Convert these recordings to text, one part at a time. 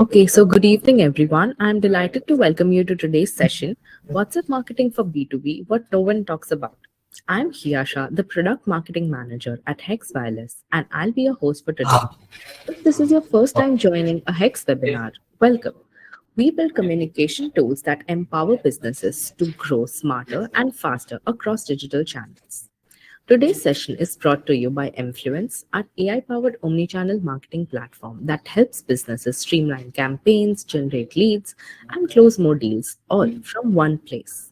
Okay, so good evening, everyone. I'm delighted to welcome you to today's session, WhatsApp Marketing for B2B, what no one talks about. I'm Hiyasha, the Product Marketing Manager at Hex Wireless, and I'll be your host for today. If this is your first time joining a Hex webinar, welcome. We build communication tools that empower businesses to grow smarter and faster across digital channels. Today's session is brought to you by Influence, our AI powered omnichannel marketing platform that helps businesses streamline campaigns, generate leads, and close more deals, all from one place.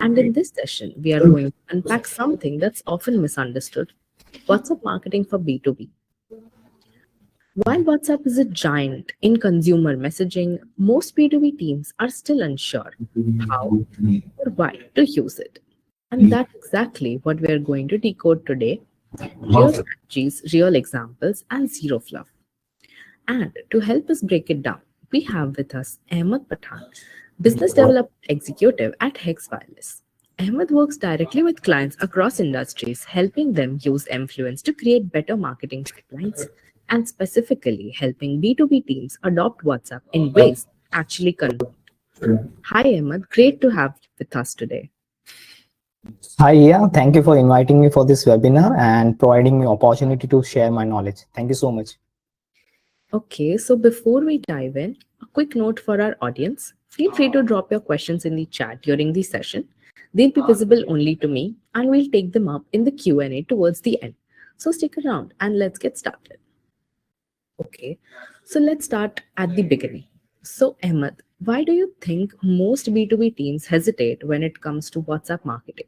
And in this session, we are going to unpack something that's often misunderstood: WhatsApp marketing for B2B. While WhatsApp is a giant in consumer messaging, most B2B teams are still unsure how or why to use it. And that's exactly what we are going to decode today: real strategies, real examples, and zero fluff. And to help us break it down, we have with us Ahmad Pathan, Business Development Executive at Hex Wireless. Ahmad works directly with clients across industries, helping them use influence to create better marketing pipelines and specifically helping B2B teams adopt WhatsApp in ways that actually convert. Hi, Ahmad. Great to have you with us today. Hi, yeah. Thank you for inviting me for this webinar and providing me opportunity to share my knowledge. Thank you so much. Okay, so before we dive in, a quick note for our audience. Feel free to drop your questions in the chat during the session. They'll be visible only to me, and we'll take them up in the Q&A towards the end. So stick around and let's get started. Okay, so let's start at the beginning. So Ahmed, why do you think most B2B teams hesitate when it comes to WhatsApp marketing?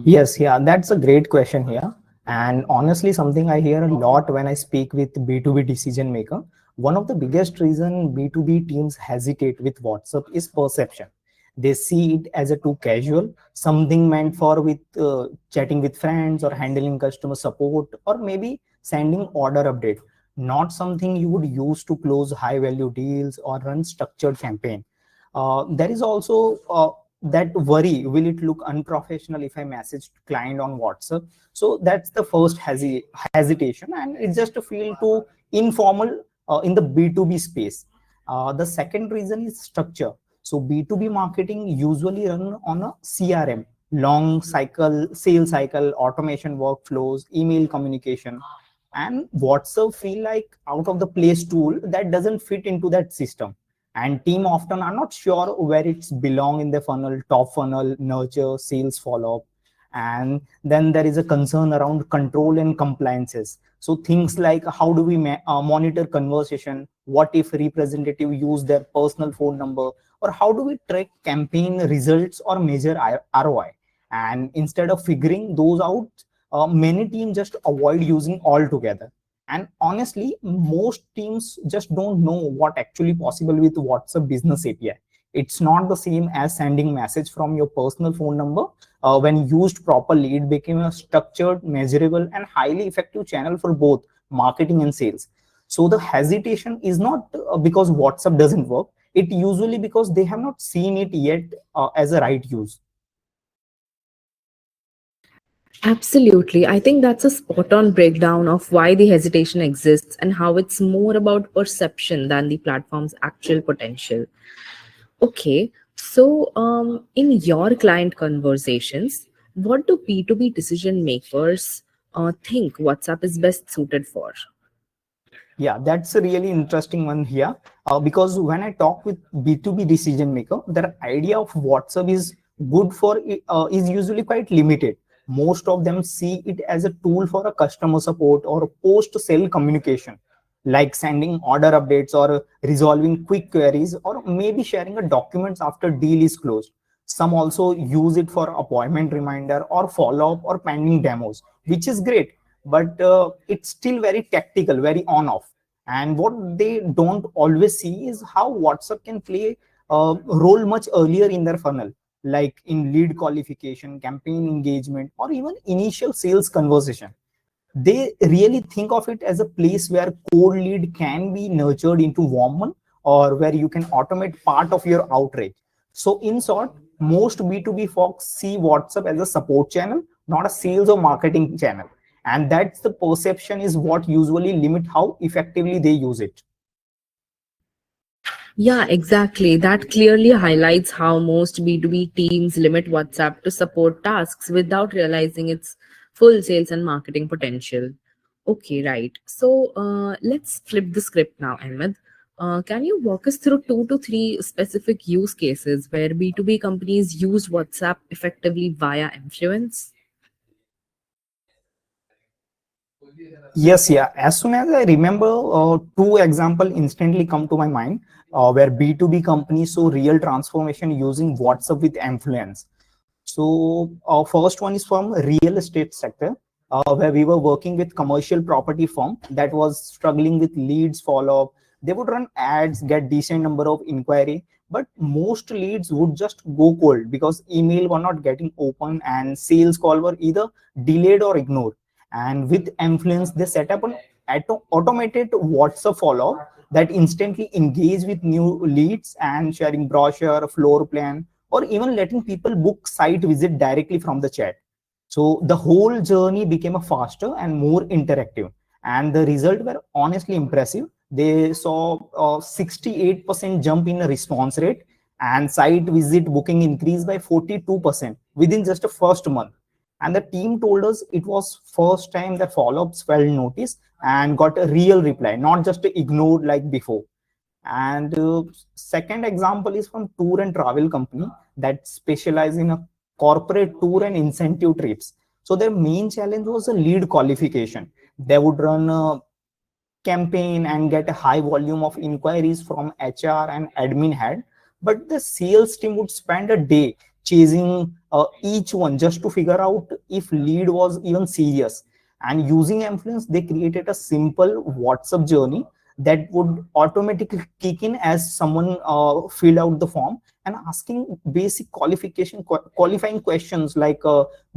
Yes, yeah, that's a great question here. And honestly, something I hear a lot when I speak with B2B decision maker. One of the biggest reason B2B teams hesitate with WhatsApp is perception. They see it as a too casual, something meant for with chatting with friends or handling customer support or maybe sending order update, not something you would use to close high value deals or run structured campaign. There is also that worry, will it look unprofessional if I message client on WhatsApp? So that's the first hesitation, and it's just to feel too informal in the B2B space. The second reason is structure. So B2B marketing usually run on a CRM, long cycle sales cycle, automation workflows, email communication, and WhatsApp feel like out of the place tool that doesn't fit into that system. And team often are not sure where it's belong in the funnel: top funnel, nurture, sales, follow-up. And then there is a concern around control and compliances. So things like, how do we monitor conversation, what if representative use their personal phone number, or how do we track campaign results or measure ROI? And instead of figuring those out, many teams just avoid using altogether. And honestly, most teams just don't know what actually possible with WhatsApp business API. It's not the same as sending message from your personal phone number. When used properly, it became a structured, measurable, and highly effective channel for both marketing and sales. So the hesitation is not because WhatsApp doesn't work. It usually because they have not seen it yet as a right use. Absolutely. I think that's a spot on breakdown of why the hesitation exists and how it's more about perception than the platform's actual potential. Okay, so in your client conversations, what do B2B decision makers think WhatsApp is best suited for? Yeah, that's a really interesting one here. Because when I talk with B2B decision maker, their idea of WhatsApp is good for is usually quite limited. Most of them see it as a tool for a customer support or post sale communication, like sending order updates or resolving quick queries or maybe sharing a documents after deal is closed. Some also use it for appointment reminder or follow up or pending demos, which is great, but it's still very tactical, very on off. And what they don't always see is how WhatsApp can play a role much earlier in their funnel, like in lead qualification, campaign engagement, or even initial sales conversation. They really think of it as a place where cold lead can be nurtured into warm one, or where you can automate part of your outreach. So in short, most B2B folks see WhatsApp as a support channel, not a sales or marketing channel. and that's the perception is what usually limit how effectively they use it. Yeah, exactly. That clearly highlights how most B2B teams limit WhatsApp to support tasks without realizing its full sales and marketing potential. Okay, right. So let's flip the script now, Ahmed. Can you walk us through 2 to 3 specific use cases where B2B companies used WhatsApp effectively via influence? Yes, yeah. As soon as I remember, two example instantly come to my mind where B2B companies saw real transformation using WhatsApp with influence. So first one is from real estate sector, where we were working with commercial property firm that was struggling with leads follow up. They would run ads, get decent number of inquiry, but most leads would just go cold because email were not getting open and sales call were either delayed or ignored. And with influence, they set up an automated WhatsApp follow that instantly engage with new leads and sharing brochure, floor plan, or even letting people book site visit directly from the chat. So the whole journey became a faster and more interactive, and the results were honestly impressive. They saw a 68% jump in the response rate, and site visit booking increased by 42% within just the first month. And the team told us it was first time that follow-ups felt noticed and got a real reply, not just ignored like before. And second example is from tour and travel company that specialize in a corporate tour and incentive trips. So their main challenge was a lead qualification. They would run a campaign and get a high volume of inquiries from HR and admin head, but the sales team would spend a day chasing each one just to figure out if lead was even serious. And using influence, they created a simple WhatsApp journey that would automatically kick in as someone filled out the form and asking basic qualifying questions like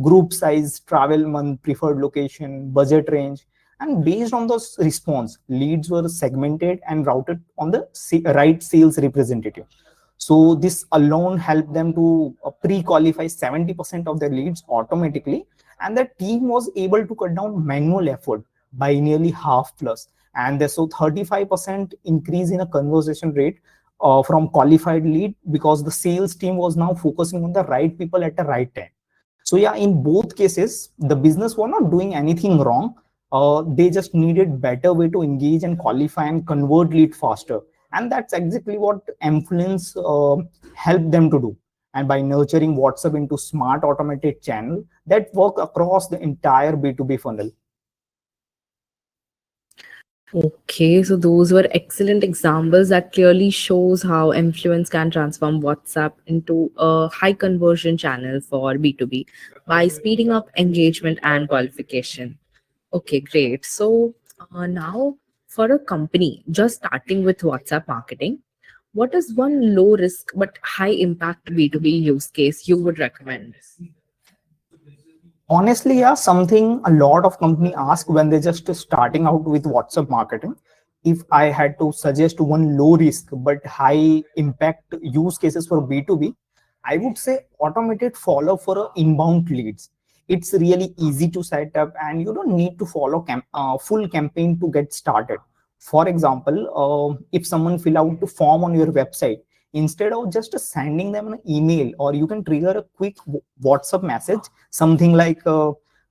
group size, travel month, preferred location, budget range. And based on those response, leads were segmented and routed on the right sales representative. So this alone helped them to pre-qualify 70% of their leads automatically, and the team was able to cut down manual effort by nearly half plus, and they saw 35% increase in a conversation rate from qualified lead because the sales team was now focusing on the right people at the right time. So yeah, in both cases, the business were not doing anything wrong. They just needed better way to engage and qualify and convert lead faster. And that's exactly what influence helped them to do. And by nurturing WhatsApp into smart automated channel that work across the entire B2B funnel. Okay, so those were excellent examples that clearly shows how influence can transform WhatsApp into a high conversion channel for B2B by speeding up engagement and qualification. Okay, great. So now for a company just starting with WhatsApp marketing, what is one low risk but high impact B2B use case you would recommend? Honestly, yeah, something a lot of company ask when they're just starting out with WhatsApp marketing. If I had to suggest one low risk but high impact use cases for B2B, I would say automated follow for inbound leads. It's really easy to set up and you don't need to follow full campaign to get started. For example, if someone fill out the form on your website, instead of just sending them an email, or you can trigger a quick WhatsApp message, something like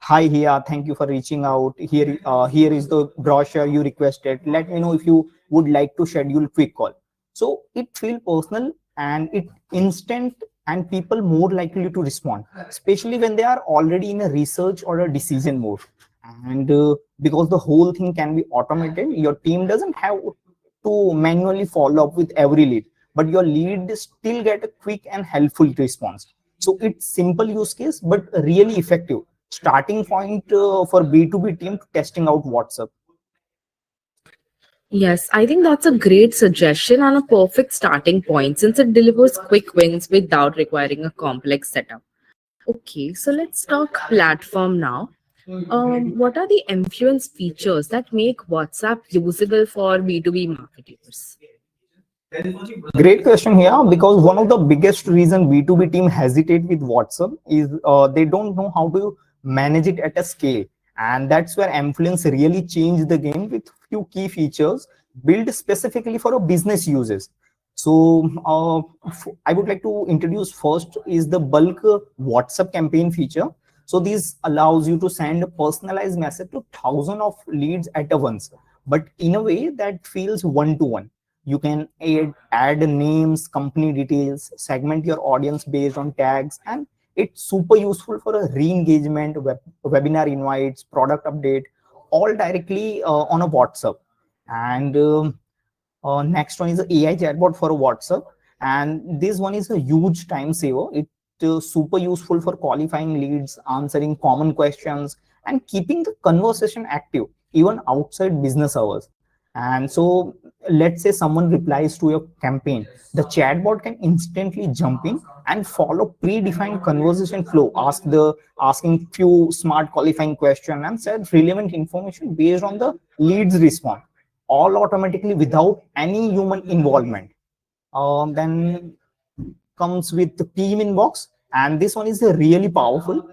hi here, thank you for reaching out, here is the brochure you requested, let me know if you would like to schedule quick call. So it feel personal and it instant, and people more likely to respond, especially when they are already in a research or a decision mode. And because the whole thing can be automated, your team doesn't have to manually follow up with every lead, but your lead still get a quick and helpful response. So it's simple use case but really effective starting point for B2B team testing out WhatsApp. Yes, I think that's a great suggestion and a perfect starting point since it delivers quick wins without requiring a complex setup. Okay, so let's talk platform now. What are the influence features that make WhatsApp usable for B2B marketers? Great question here, because one of the biggest reason B2B team hesitate with WhatsApp is they don't know how to manage it at a scale. And that's where influence really changed the game with few key features built specifically for a business uses. So I would like to introduce first is the bulk WhatsApp campaign feature. So this allows you to send a personalized message to thousands of leads at a once, but in a way that feels one to one. You can add names, company details, segment your audience based on tags, and it's super useful for a re-engagement, webinar invites, product update, all directly on a WhatsApp. And next one is the AI chatbot for WhatsApp, and this one is a huge time saver. It super useful for qualifying leads, answering common questions, and keeping the conversation active even outside business hours. And so, let's say someone replies to your campaign, the chatbot can instantly jump in and follow predefined conversation flow, asking few smart qualifying question and said relevant information based on the leads response, all automatically without any human involvement. Then comes with the team inbox, and this one is really powerful.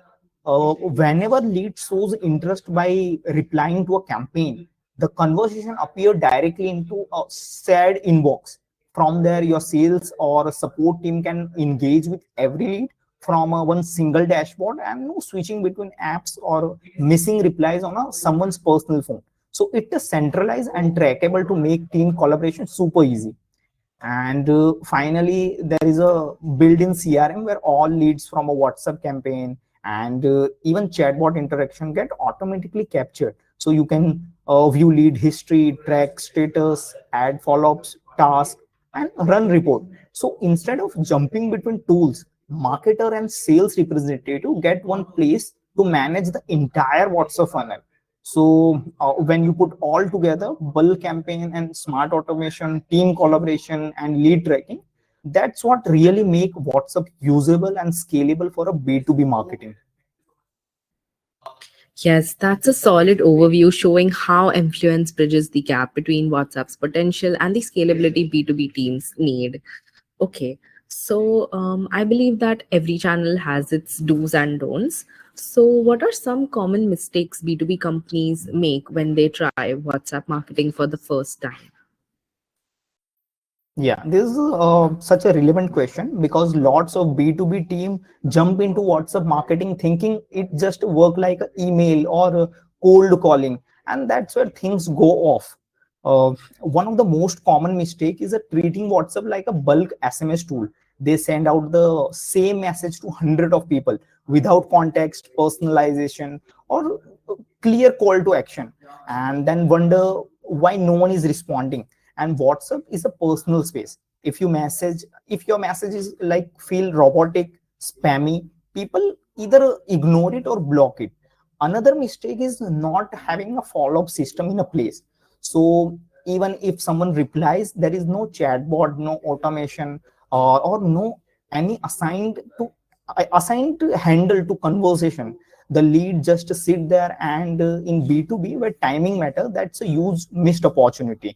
Whenever lead shows interest by replying to a campaign, the conversation appear directly into a shared inbox. From there, your sales or support team can engage with every lead from one single dashboard, and no switching between apps or missing replies on someone's personal phone. So it is centralized and trackable to make team collaboration super easy. And finally, there is a built-in CRM where all leads from a WhatsApp campaign and even chatbot interaction get automatically captured. So you can view lead history, track status, add follow-ups, tasks, and run report. So instead of jumping between tools, marketer and sales representative get one place to manage the entire WhatsApp funnel. So when you put all together, bulk campaign and smart automation, team collaboration, and lead tracking, that's what really make WhatsApp usable and scalable for a B2B marketing. Yes, that's a solid overview showing how influence bridges the gap between WhatsApp's potential and the scalability B2B teams need. Okay, so I believe that every channel has its do's and don'ts. So, what are some common mistakes B2B companies make when they try WhatsApp marketing for the first time? Yeah, this is such a relevant question because lots of B2B team jump into WhatsApp marketing thinking it just work like a email or cold calling, and that's where things go off. One of the most common mistake is treating WhatsApp like a bulk SMS tool. They send out the same message to hundred of people without context, personalization, or clear call to action, and then wonder why no one is responding. And WhatsApp is a personal space. If your message is like feel robotic, spammy, people either ignore it or block it. Another mistake is not having a follow-up system in a place. So even if someone replies, there is no chatbot, no automation, or no any assigned handle to conversation. The lead just sit there, and in B2B where timing matter, that's a huge missed opportunity.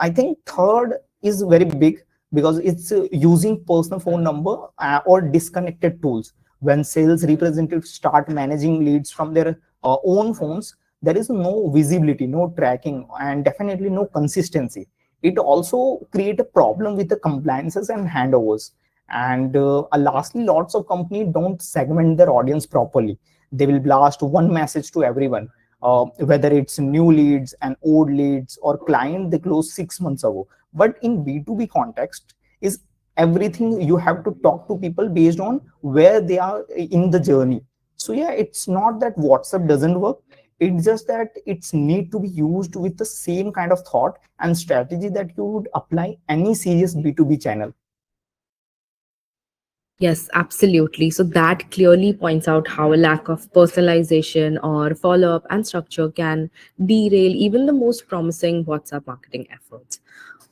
I think third is very big because it's using personal phone number or disconnected tools. When sales representatives start managing leads from their own phones, there is no visibility, no tracking, and definitely no consistency. It also create a problem with the compliances and handovers. And lastly, lots of companies don't segment their audience properly. They will blast one message to everyone, whether it's new leads and old leads or client they closed 6 months ago. But in B2B context, is everything you have to talk to people based on where they are in the journey. So yeah, it's not that WhatsApp doesn't work. It's just that it's need to be used with the same kind of thought and strategy that you would apply any serious B2B channel. Yes, absolutely. So that clearly points out how a lack of personalization or follow up and structure can derail even the most promising WhatsApp marketing efforts.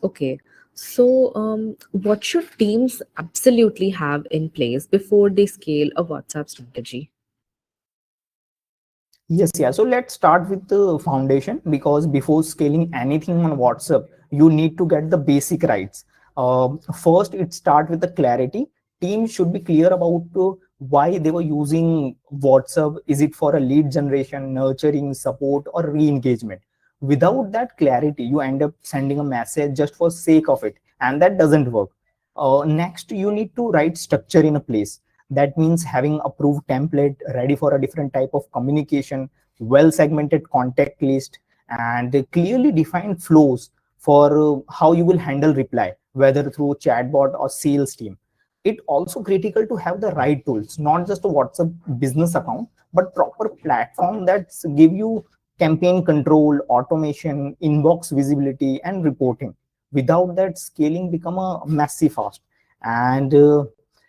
Okay, so what should teams absolutely have in place before they scale a WhatsApp strategy? Yes, yeah. So let's start with the foundation because before scaling anything on WhatsApp, you need to get the basic rights. First, it start with the clarity. teams should be clear about why they were using WhatsApp. Is it for a lead generation, nurturing, support, or re-engagement? Without that clarity, you end up sending a message just for sake of it, and that doesn't work. Next, you need to write structure in a place. That means having approved template ready for a different type of communication, well segmented contact list, and clearly defined flows for how you will handle reply, whether through chatbot or sales team. It also critical to have the right tools, not just a WhatsApp business account, but proper platform that give you campaign control, automation, inbox visibility, and reporting. Without that, scaling become a messy fast. And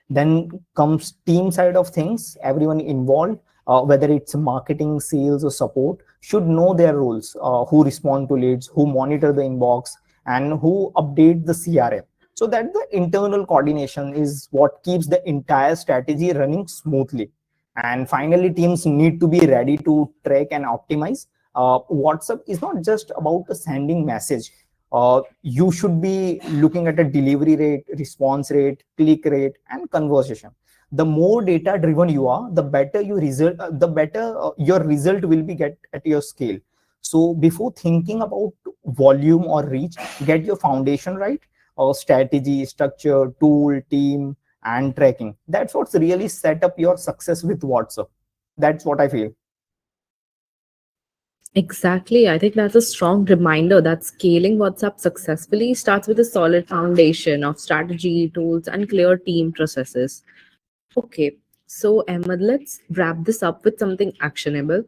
then comes team side of things. Everyone involved, whether it's marketing, sales, or support, should know their roles, who respond to leads, who monitor the inbox, and who update the CRM. So that the internal coordination is what keeps the entire strategy running smoothly. And finally, teams need to be ready to track and optimize. WhatsApp is not just about the sending message. You should be looking at a delivery rate, response rate, click rate, and conversation. The more data driven you are, the better your result, your result will be get at your scale. So before thinking about volume or reach, get your foundation right. Strategy, structure, tool, team, and tracking. That's what's really set up your success with WhatsApp. That's what I feel. Exactly. I think that's a strong reminder that scaling WhatsApp successfully starts with a solid foundation of strategy, tools, and clear team processes. Okay, so Ahmed, let's wrap this up with something actionable.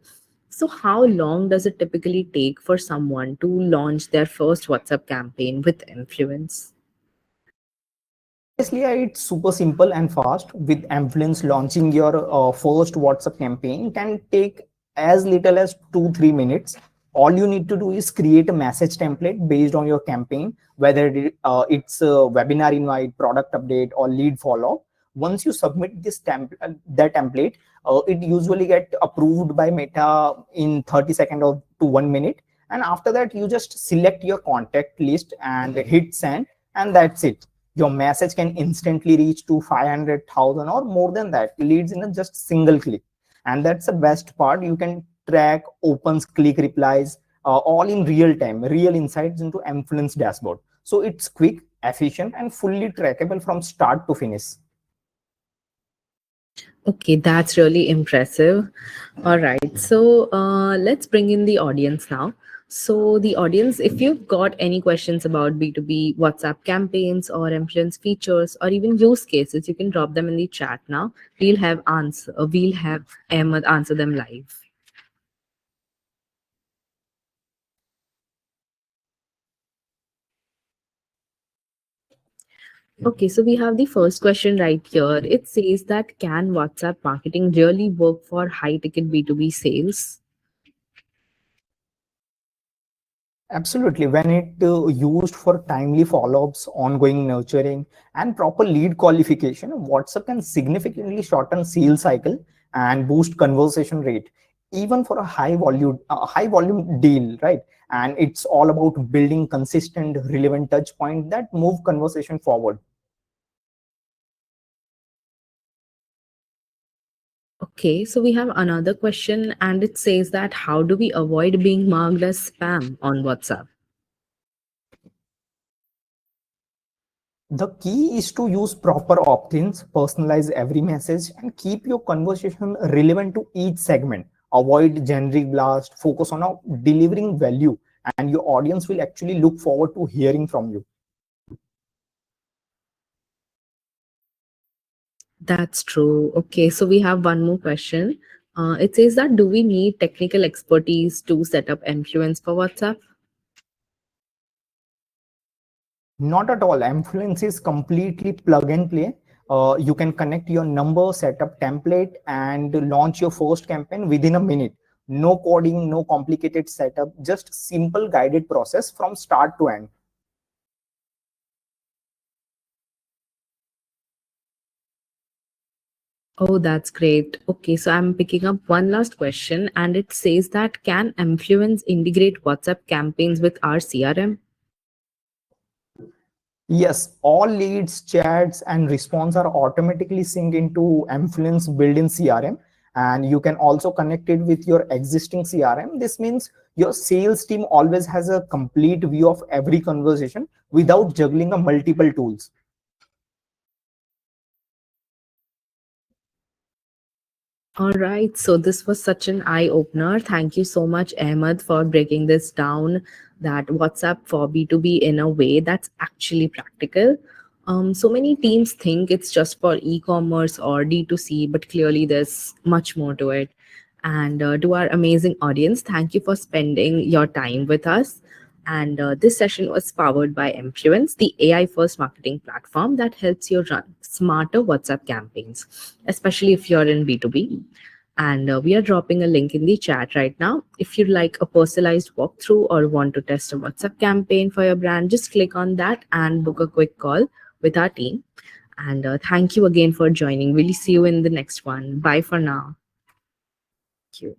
So, how long does it typically take for someone to launch their first WhatsApp campaign with influence? Honestly, it's super simple and fast. With influence, launching your first WhatsApp campaign can take as little as 2-3 minutes. All you need to do is create a message template based on your campaign, whether it's a webinar invite, product update, or lead follow. Once you submit that template, it usually get approved by Meta in 30 seconds or to 1 minute. And after that, you just select your contact list and hit send, and that's it. Your message can instantly reach to 500,000 or more than that leads in a just single click. And that's the best part. You can track opens, click, replies, all in real time, real insights into influence dashboard. So it's quick, efficient, and fully trackable from start to finish. Okay, that's really impressive. All right, so let's bring in the audience now. So, the audience, if you've got any questions about B2B WhatsApp campaigns or influence features or even use cases, you can drop them in the chat now. We'll have Ahmed answer them live. Okay, so we have the first question right here. It says that can WhatsApp marketing really work for high ticket B2B sales? Absolutely. When it used for timely follow-ups, ongoing nurturing, and proper lead qualification, WhatsApp can significantly shorten sales cycle and boost conversation rate, even for a high volume deal, right? And it's all about building consistent, relevant touch point that move conversation forward. Okay, so we have another question, and it says that how do we avoid being marked as spam on WhatsApp? The key is to use proper opt-ins, personalize every message, and keep your conversation relevant to each segment. Avoid generic blast, focus on delivering value, and your audience will actually look forward to hearing from you. That's true. Okay, so we have one more question. It says that do we need technical expertise to set up influence for WhatsApp? Not at all. Influence is completely plug and play. You can connect your number, set up template, and launch your first campaign within a minute. No coding, no complicated setup, just simple guided process from start to end. Oh, that's great. Okay, so I'm picking up one last question, and it says that can influence integrate WhatsApp campaigns with our CRM? Yes, all leads, chats, and response are automatically synced into Influence built-in CRM, and you can also connect it with your existing CRM. This means your sales team always has a complete view of every conversation without juggling a multiple tools. All right, so this was such an eye opener. Thank you so much, Ahmad, for breaking this down. That WhatsApp for B2B in a way that's actually practical. So many teams think it's just for e commerce or D2C, but clearly there's much more to it. And to our amazing audience, thank you for spending your time with us. And this session was powered by Influence, the AI first marketing platform that helps you run smarter WhatsApp campaigns, especially if you're in B2B. And we are dropping a link in the chat right now. If you'd like a personalized walkthrough or want to test a WhatsApp campaign for your brand, just click on that and book a quick call with our team. And thank you again for joining. We'll see you in the next one. Bye for now. Thank you.